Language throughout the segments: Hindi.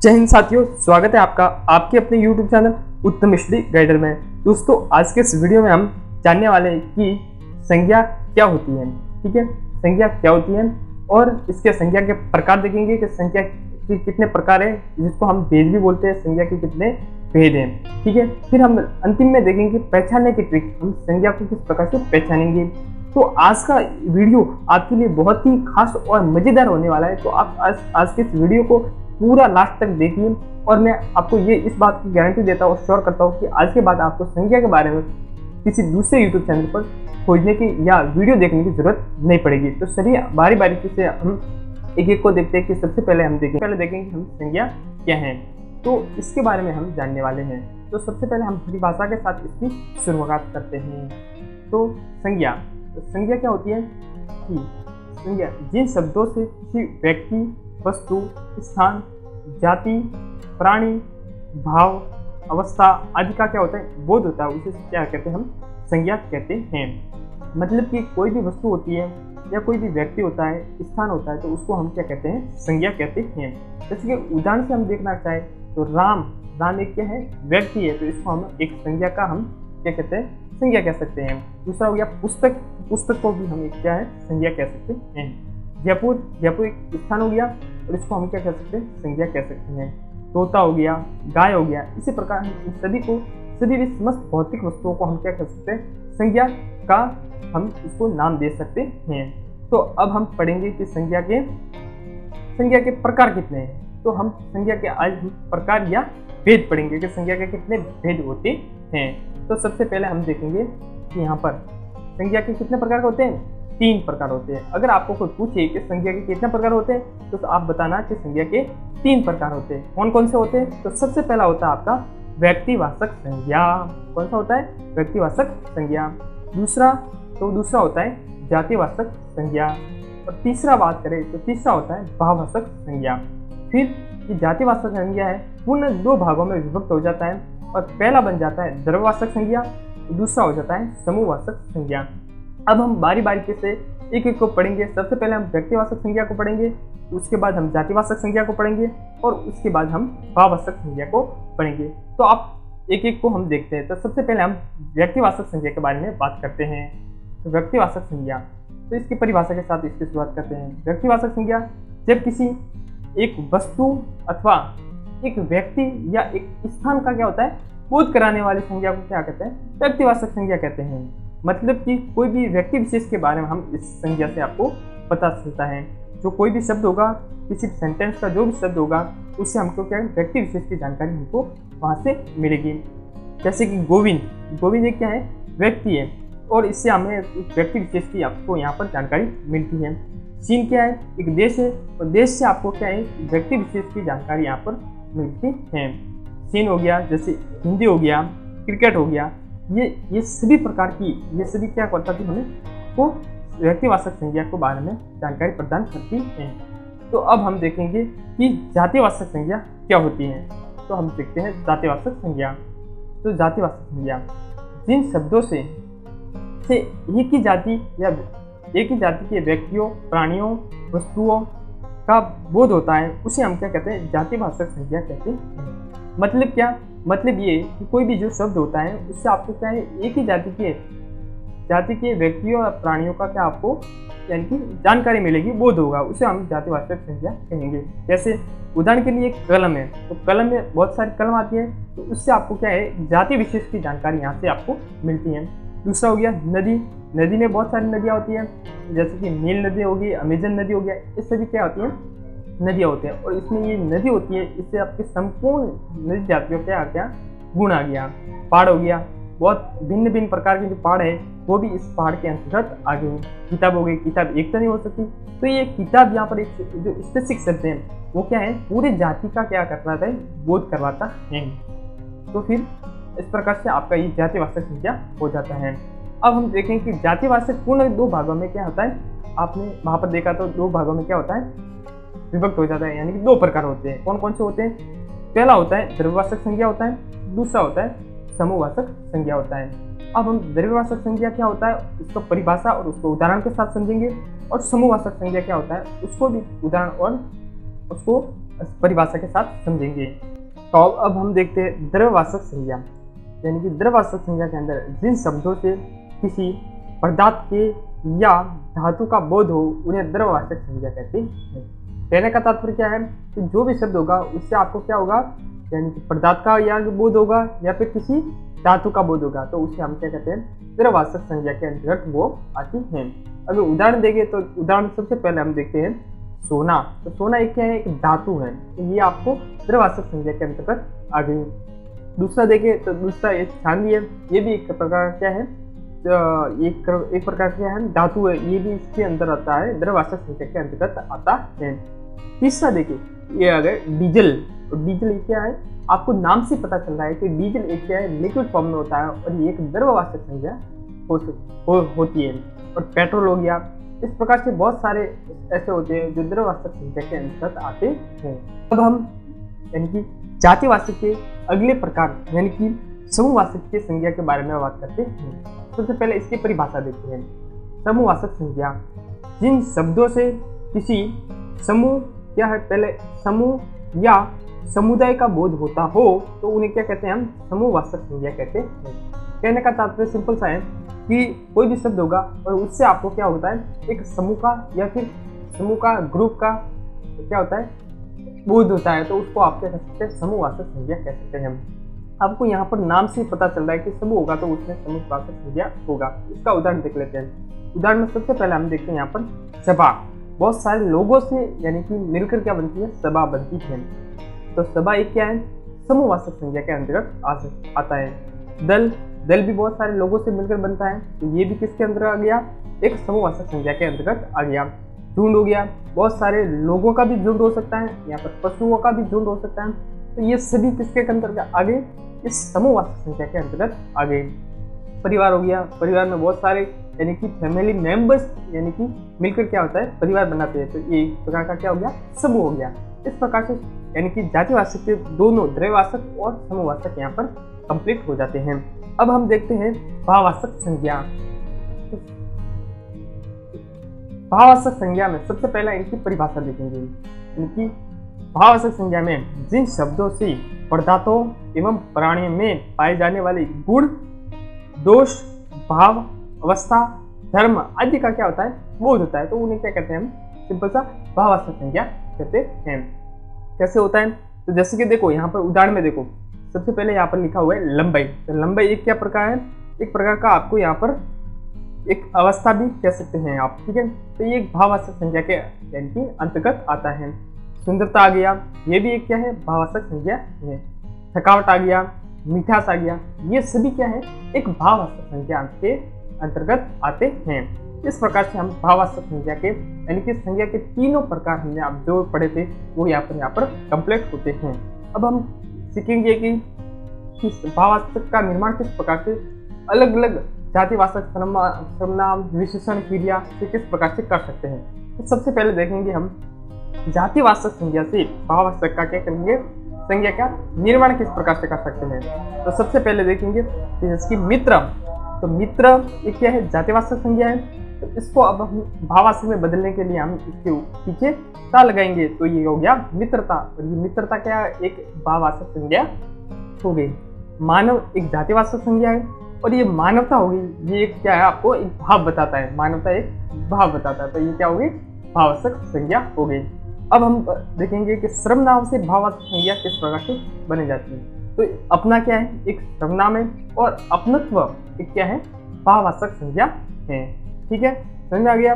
जय हिंद साथियों, स्वागत है आपका आपके अपने YouTube चैनल उत्तम स्टडी गाइडर में। दोस्तों, आज के इस वीडियो में हम जानने वाले हैं कि संज्ञा क्या होती है। ठीक है, संज्ञा क्या होती है और इसके संज्ञा के प्रकार देखेंगे कि संज्ञा के कितने प्रकार है, जिसको हम भेद भी बोलते हैं, संज्ञा के कितने भेद हैं। ठीक है, फिर हम अंतिम में देखेंगे पहचानने की ट्रिक, हम संज्ञा को किस प्रकार से पहचानेंगे। तो आज का वीडियो आपके लिए बहुत ही खास और मजेदार होने वाला है। तो आप आज के इस वीडियो को पूरा लास्ट तक देखिए और मैं आपको ये इस बात की गारंटी देता हूँ, श्योर करता हूँ कि आज के बाद आपको संज्ञा के बारे में किसी दूसरे यूट्यूब चैनल पर खोजने की या वीडियो देखने की जरूरत नहीं पड़ेगी। तो चलिए बारी बारी से हम एक एक को देखते हैं कि सबसे पहले हम देखेंगे हम संज्ञा क्या है। तो इसके बारे में हम जानने वाले हैं। तो सबसे पहले हम परिभाषा के साथ इसकी शुरुआत करते हैं। तो संज्ञा क्या होती है कि संज्ञा जिन शब्दों से किसी व्यक्ति, वस्तु, स्थान, जाति, प्राणी, भाव, अवस्था आदि का क्या होता है, बोध होता है, उसे क्या कहते हैं, हम संज्ञा कहते हैं। मतलब कि कोई भी वस्तु होती है या कोई भी व्यक्ति होता है, स्थान होता है, तो उसको हम क्या कहते हैं, संज्ञा कहते हैं। जैसे कि उदाहरण से हम देखना चाहें तो राम एक क्या है, व्यक्ति है, तो इसको हम एक संज्ञा का हम क्या कहते हैं, संज्ञा कह सकते हैं। दूसरा हो गया पुस्तक को भी हम एक क्या है, संज्ञा कह सकते हैं। जयपुर एक स्थान हो गया और इसको हम क्या कह सकते हैं, संज्ञा कह सकते हैं। तोता हो गया, गाय हो गया, इसी प्रकार हम सभी भी समस्त भौतिक वस्तुओं को हम क्या कह सकते हैं, संज्ञा का हम इसको नाम दे सकते हैं। तो अब हम पढ़ेंगे कि संज्ञा के प्रकार कितने हैं। तो हम संज्ञा के आज हम प्रकार या भेद पढ़ेंगे कि संज्ञा के कितने भेद होते हैं। तो सबसे पहले हम देखेंगे कि यहाँ पर संज्ञा के कितने प्रकार होते हैं, 3 प्रकार होते हैं। अगर आपको कोई पूछे कि संज्ञा के कितने प्रकार होते हैं तो आप बताना कि संज्ञा के 3 प्रकार होते हैं। कौन कौन से होते हैं? तो सबसे पहला होता है आपका व्यक्तिवाचक संज्ञा। कौन सा होता है? व्यक्तिवाचक संज्ञा। दूसरा होता है जातिवाचक संज्ञा। और तीसरा बात करें तो तीसरा होता है भाववाचक संज्ञा। फिर ये जातिवाचक संज्ञा है पूर्ण 2 भागों में विभक्त हो जाता है और पहला बन जाता है द्रव्यवाचक संज्ञा, दूसरा हो जाता है समूहवाचक संज्ञा। अब हम बारी बारी से एक एक को पढ़ेंगे। सबसे पहले हम व्यक्तिवाचक संज्ञा को पढ़ेंगे, उसके बाद हम जातिवाचक संज्ञा को पढ़ेंगे और उसके बाद हम भाववाचक संज्ञा को पढ़ेंगे। तो आप एक एक को हम देखते हैं। तो सबसे पहले हम व्यक्तिवाचक संज्ञा के बारे में बात करते हैं। तो व्यक्तिवाचक संज्ञा, तो इसकी परिभाषा के साथ इसकी शुरुआत करते हैं। व्यक्तिवाचक संज्ञा जब किसी एक वस्तु अथवा एक व्यक्ति या एक स्थान का क्या होता है, बोध कराने वाली संज्ञा को क्या कहते हैं, व्यक्तिवाचक संज्ञा कहते हैं। मतलब कि कोई भी व्यक्ति विशेष के बारे में हम इस संज्ञा से आपको पता चलता है। जो कोई भी शब्द होगा, किसी सेंटेंस का जो भी शब्द होगा, उससे हमको क्या व्यक्ति विशेष की जानकारी हमको वहाँ से मिलेगी। जैसे कि गोविंद एक क्या है, व्यक्ति है और इससे हमें एक व्यक्ति विशेष की आपको यहाँ पर जानकारी मिलती है। चीन क्या है, एक देश है और देश से आपको क्या है, व्यक्ति विशेष की जानकारी यहाँ पर मिलती है। चीन हो गया, जैसे हिंदी हो गया, क्रिकेट हो गया, ये सभी प्रकार की ये सभी क्या करता थी, हमें को व्यक्तिवाचक संज्ञा के बारे में जानकारी प्रदान करती हैं। तो अब हम देखेंगे कि जातिवाचक संज्ञा क्या होती है। तो हम देखते हैं जातिवाचक संज्ञा। तो जातिवाचक संज्ञा जिन शब्दों से एक ही जाति के व्यक्तियों, प्राणियों, वस्तुओं का बोध होता है, उसे हम क्या कहते हैं, जातिवाचक संज्ञा कहते हैं। मतलब क्या? मतलब ये कि कोई भी जो शब्द होता है उससे आपको क्या है, एक ही जाति के व्यक्तियों और प्राणियों का क्या आपको यानी कि जानकारी मिलेगी, बोध होगा, उसे हम जातिवाचक संज्ञा कहेंगे। जैसे उदाहरण के लिए एक कलम है, तो कलम में बहुत सारी कलम आती है, तो उससे आपको क्या है, जाति विशेष की जानकारी यहाँ से आपको मिलती है। दूसरा हो गया नदी में बहुत सारी नदियाँ होती हैं, जैसे कि नील नदी होगी, अमेजन नदी हो गया, इस सभी क्या होती हैं, नदियाँ होती हैं। और इसमें ये नदी होती है, इससे आपके संपूर्ण नदी जातियों क्या गुण आ गया। पहाड़ हो गया, बहुत भिन्न प्रकार के जो पहाड़ है वो भी इस पहाड़ के अंतर्गत आ गए। किताब हो गई, किताब एक तो नहीं हो सकती, तो ये किताब यहाँ पर एक जो स्पेसिफिक शब्द है वो क्या है, पूरे जाति का क्या करवाता है, बोध करवाता है। तो फिर इस प्रकार से आपका ये जातिवाचक संज्ञा हो जाता है। अब हम देखें कि जातिवाचक पूर्ण 2 भागों में क्या होता है, आपने वहाँ पर देखा तो 2 भागों में क्या होता है, विभक्त हो जाता है, यानी कि 2 प्रकार होते हैं। कौन कौन से होते हैं? पहला होता है द्रव्यवाचक संज्ञा होता है, दूसरा होता है समूहवाचक संज्ञा होता है। अब हम द्रव्यवाचक संज्ञा क्या होता है, उसको परिभाषा और उसको उदाहरण के साथ समझेंगे, और समूहवाचक संज्ञा क्या होता है उसको भी उदाहरण और उसको परिभाषा के साथ समझेंगे। तो अब हम देखते हैं द्रव्यवाचक संज्ञा, यानी कि द्रव्यवाचक संज्ञा के अंदर जिन शब्दों से किसी पदार्थ के या धातु का बोध हो उन्हें द्रव्यवाचक संज्ञा कहते हैं। कहने का तात्पर्य क्या है कि जो भी शब्द होगा उससे आपको क्या होगा, यानी कि पदार्थ का या बोध होगा या फिर किसी धातु का बोध होगा, तो उसे हम क्या कहते हैं, द्रव्यवाचक संज्ञा के अंतर्गत वो आती हैं। अगर उदाहरण देंगे तो उदाहरण सबसे पहले हम देखते हैं सोना। तो सोना एक क्या है, एक धातु है, तो ये आपको द्रव्यवाचक संज्ञा के अंतर्गत आ गई। दूसरा देखें तो दूसरा एक चांदी है, ये भी एक प्रकार क्या है, एक प्रकार क्या है, धातु है, ये भी इसके अंदर आता है, द्रव्यवाचक संज्ञा के अंतर्गत आता है। तीसरा देखिए ये आ गया डीजल। तो डीजल क्या है, आपको नाम से पता चल रहा है कि डीजल एक क्या है, लिक्विड फॉर्म में होता है और ये एक द्रव्यवाचक संज्ञा होती है। और पेट्रोल हो गया, इस प्रकार से बहुत सारे ऐसे होते हैं जो द्रव्यवाचक संज्ञा के अंतर्गत आते हैं। अब हम यानी कि जातिवाचक के अगले प्रकार यानी कि समूहवाचक के संज्ञा के बारे में बात करते हैं। सबसे पहले इसकी परिभाषा देखते हैं। समूहवाचक संज्ञा जिन शब्दों से किसी समूह क्या है, पहले समूह या समुदाय का बोध होता हो तो उन्हें क्या कहते हैं, हम समूहवाचक संज्ञा कहते हैं। कहने का तात्पर्य सिंपल सा है कि कोई भी शब्द होगा और उससे आपको क्या होता है, एक समूह का या फिर समूह का ग्रुप का क्या होता है, बोध होता है, तो उसको आप क्या कह सकते हैं, समूहवाचक संज्ञा कह सकते हैं। आपको यहाँ पर नाम से पता चल रहा है कि समूह होगा तो उसमें समूहवाचक संज्ञा होगा। इसका उदाहरण देख लेते हैं। उदाहरण में सबसे पहले हम देखते हैं यहाँ पर सभा। बहुत सारे लोगों से यानी कि मिलकर क्या बनती है, सभा बनती है। तो सभा एक क्या है, समूहवाचक संज्ञा के अंतर्गत आता है। दल, दल भी बहुत सारे लोगों से मिलकर बनता है, तो ये भी किसके अंतर्गत आ गया, एक समूहवाचक संज्ञा के अंतर्गत आ गया। झुंड हो गया, बहुत सारे लोगों का भी झुंड हो सकता है, यहाँ पर पशुओं का भी झुंड हो सकता है, तो ये सभी किसके अंतर्गत आ गए, इस समूहवाचक संज्ञा के अंतर्गत आ गए। परिवार हो गया, परिवार में बहुत सारे यानी कि फैमिली मेंबर्स यानी कि मिलकर क्या होता है, परिवार बनाते हैं, तो ये एक प्रकार का क्या हो गया, समूह हो गया। इस प्रकार से यानी कि जातिवाचक के दोनों द्रव्यवाचक और समूहवाचक यहाँ पर कंप्लीट हो जाते हैं। अब हम देखते हैं भाववाचक संज्ञा। भाववाचक संज्ञा में सबसे पहले इनकी परिभाषा देखेंगे। इनकी भाववाचक संज्ञा में जिन शब्दों से पदार्थों एवं प्राणियों में पाए जाने वाले गुण, दोष, भाव, अवस्था, धर्म आदि का क्या होता है, बोध होता है, तो उन्हें क्या कहते हैं, हम सिंपल सा भाववाचक संज्ञा कहते हैं। कैसे होता है, तो जैसे कि देखो यहाँ पर उदाहरण में देखो, सबसे पहले यहाँ पर लिखा हुआ है लंबाई। तो लंबाई एक क्या प्रकार है, एक प्रकार का आपको यहाँ पर एक अवस्था भी कह सकते हैं आप, ठीक है। तो ये एक भाववाचक संज्ञा के यानी कि अंतर्गत आता है। सुंदरता आ गया, ये भी एक क्या है, भाववाचक संज्ञा है। थकावट आ गया, मिठास आ गया, ये सभी क्या है, एक भाववाचक संज्ञा के अंतर्गत आते हैं। इस प्रकार से हम भाववाचक संज्ञा के यानी कि संज्ञा के तीनों प्रकार हमने आप जो पढ़े थे वो यहाँ पर कंप्लीट होते हैं। अब हम सीखेंगे कि भाववाचक का निर्माण किस प्रकार से अलग अलग जातिवाचक सर्वनाम, विशेषण, क्रिया से किस प्रकार से कर सकते हैं। तो सबसे पहले देखेंगे हम जातिवाचक संज्ञा से भाववाचक का क्या करेंगे, संज्ञा का निर्माण किस प्रकार से कर सकते हैं। तो सबसे पहले देखेंगे जैसे कि मित्र। तो मित्र एक क्या है, जातिवाचक संज्ञा है, तो इसको अब हम भाववाचक में बदलने के लिए हम इसके पीछे ता लगाएंगे, तो ये हो गया मित्रता। और ये मित्रता क्या है, एक भाववाचक संज्ञा हो गई। मानव एक जातिवाचक संज्ञा है और ये मानवता हो गई, ये क्या है, आपको एक भाव बताता है, मानवता एक भाव बताता है, तो ये क्या हो गई, भाववाचक संज्ञा हो गई। अब हम देखेंगे कि सर्वनाम से भाववाचक संज्ञा किस प्रकार से बनी जाती है। तो अपना क्या है, एक सर्वनाम है और अपनत्व एक क्या है, भाववाचक संज्ञा है, ठीक है, समझ आ गया।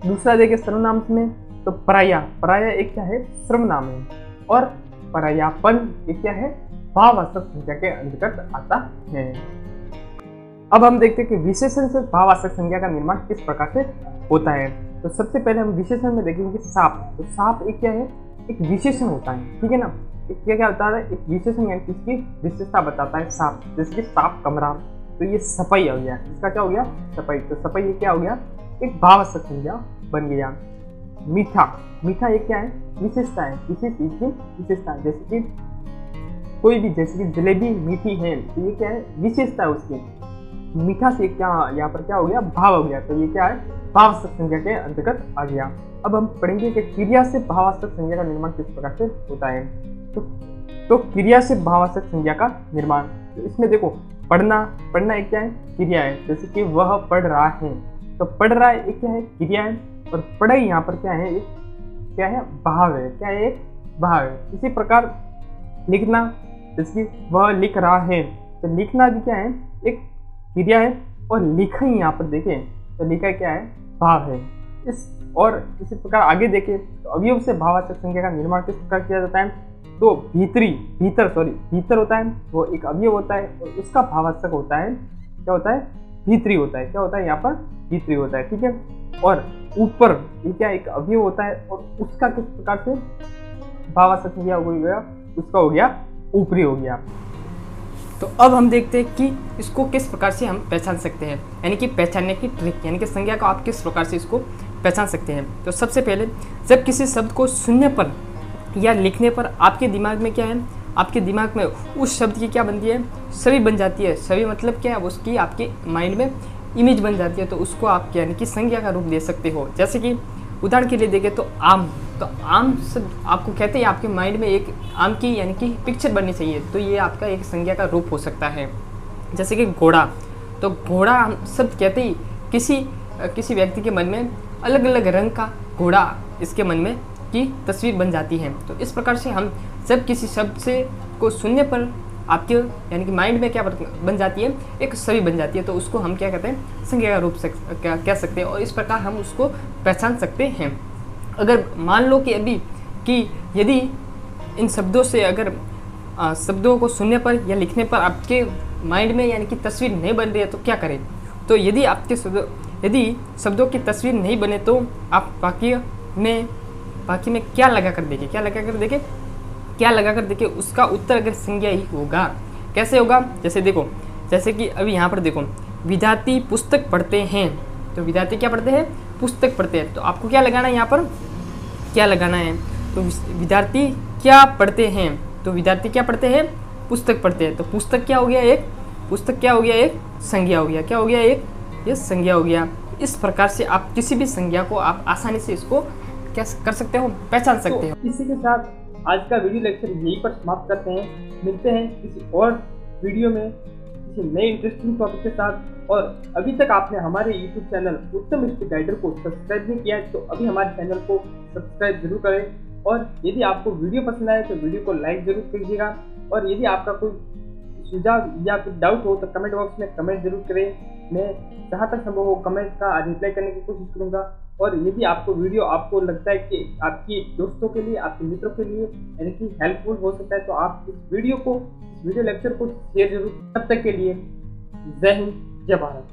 दूसरा देखिए सर्वनाम में, तो पराया, पराया एक क्या है, सर्वनाम है और परायापन एक क्या है, भाववाचक संज्ञा के अंतर्गत आता है। अब हम देखते हैं कि विशेषण से भाववाचक संज्ञा का निर्माण किस प्रकार से होता है। तो सबसे पहले हम विशेषण में देखेंगे साप। तो साप एक क्या है, एक विशेषण होता है, ठीक है ना। एक क्या क्या होता है, एक विशेषण यानी किसकी विशेषता बताता है साप। जैसे कि साफ कमरा, तो ये सफाई हो गया, इसका क्या हो गया, सफाई। तो सफाई ये क्या हो गया, एक भाववाचक संज्ञा बन गया। मीठा, मीठा एक क्या है, विशेषता है, किसी चीज की विशेषता। जैसे कि कोई भी, जैसे कि जलेबी मीठी है, तो ये क्या है, विशेषता है उसकी। मीठा से क्या यहाँ पर क्या हो गया, भाव हो गया, तो ये क्या है, भावार्थक संज्ञा के अंतर्गत आ गया। अब हम पढ़ेंगे कि क्रिया से भावार्थक संज्ञा का निर्माण किस प्रकार से होता है। तो क्रिया से भावार्थक संज्ञा का निर्माण, तो इसमें देखो पढ़ना एक क्या है, क्रिया है। जैसे कि वह पढ़ रहा है, तो पढ़ रहा है एक क्या है, क्रिया है, और पढ़ाई यहाँ पर क्या है, एक क्या है, भाव है। क्या है, एक भाव है। इसी प्रकार लिखना, जैसे कि वह लिख रहा है, तो लिखना भी क्या है, एक क्रिया है, और लिखा ही यहाँ पर देखें तो लिखा क्या है, भाव है। इसी प्रकार आगे देखें तो अवयव से भावार्थक संज्ञा का निर्माण किस प्रकार किया जाता है। तो भीतर होता है, वो एक अवयव होता है, और उसका भावार्थक होता है, क्या होता है, भीतरी होता है। क्या होता है यहाँ पर, भीतरी होता है, ठीक है। और ऊपर ये क्या, एक अवयव होता है, और उसका किस प्रकार से भावार्थक संज्ञा हो गया, उसका हो गया ऊपरी हो गया। तो अब हम देखते हैं कि इसको किस प्रकार से हम पहचान सकते हैं, यानी कि पहचानने की ट्रिक, यानी कि संज्ञा को आप किस प्रकार से इसको पहचान सकते हैं। तो सबसे पहले जब किसी शब्द को सुनने पर या लिखने पर आपके दिमाग में क्या है, आपके दिमाग में उस शब्द की क्या बनती है, छवि बन जाती है। छवि मतलब क्या है, उसकी आपके माइंड में इमेज बन जाती है, तो उसको आप यानी कि संज्ञा का रूप दे सकते हो। जैसे कि उदाहरण के लिए देखें तो आम, तो आम शब्द आपको कहते हैं, आपके माइंड में एक आम की यानी कि पिक्चर बननी चाहिए, तो ये आपका एक संज्ञा का रूप हो सकता है। जैसे कि घोड़ा, तो घोड़ा हम शब्द कहते ही किसी व्यक्ति के मन में अलग अलग रंग का घोड़ा इसके मन में की तस्वीर बन जाती है। तो इस प्रकार से हम जब किसी शब्द से को सुनने पर आपके यानी कि माइंड में क्या बन जाती है, एक छवि बन जाती है, तो उसको हम क्या कहते हैं, संज्ञा का रूप कह सकते हैं, और इस प्रकार हम उसको पहचान सकते हैं। अगर मान लो कि यदि इन शब्दों से अगर शब्दों को सुनने पर या लिखने पर आपके माइंड में यानी कि तस्वीर नहीं बन रही है, तो क्या करें। तो यदि शब्दों की तस्वीर नहीं बने, तो आप वाक्य में क्या लगा कर देखें, उसका उत्तर अगर संज्ञा ही होगा। कैसे होगा, जैसे कि अभी यहाँ पर देखो, विद्यार्थी पुस्तक पढ़ते हैं, तो विद्यार्थी क्या पढ़ते हैं, पुस्तक पढ़ते हैं, तो आपको क्या लगाना है, यहाँ पर क्या लगाना है, तो विद्यार्थी क्या पढ़ते हैं, तो विद्यार्थी क्या पढ़ते हैं, पुस्तक पढ़ते हैं, तो पुस्तक क्या हो गया, एक संज्ञा हो गया। क्या हो गया, एक ये संज्ञा हो गया। इस प्रकार से आप किसी भी संज्ञा को आप आसानी से इसको क्या कर सकते हो, पहचान सकते हो। इसी के साथ आज का वीडियो लेक्चर यहीं पर समाप्त करते हैं। मिलते हैं किसी और वीडियो में किसी नए इंटरेस्टिंग टॉपिक के साथ। और अभी तक आपने हमारे YouTube चैनल उत्तम स्टडी गाइडर को सब्सक्राइब नहीं किया है, तो अभी हमारे चैनल को सब्सक्राइब जरूर करें। और यदि आपको वीडियो पसंद आए तो वीडियो को लाइक जरूर कीजिएगा। और यदि आपका कोई सुझाव या फिर डाउट हो तो कमेंट बॉक्स में कमेंट जरूर करें। मैं जहाँ तक संभव हो कमेंट का रिप्लाई करने की कोशिश करूँगा। और यदि आपको वीडियो आपको लगता है कि आपके दोस्तों के लिए, आपके मित्रों के लिए यानी कि हेल्पफुल हो सकता है, तो आप इस वीडियो लेक्चर को शेयर जरूर। तब तक के लिए जय हिंद, जय भारत।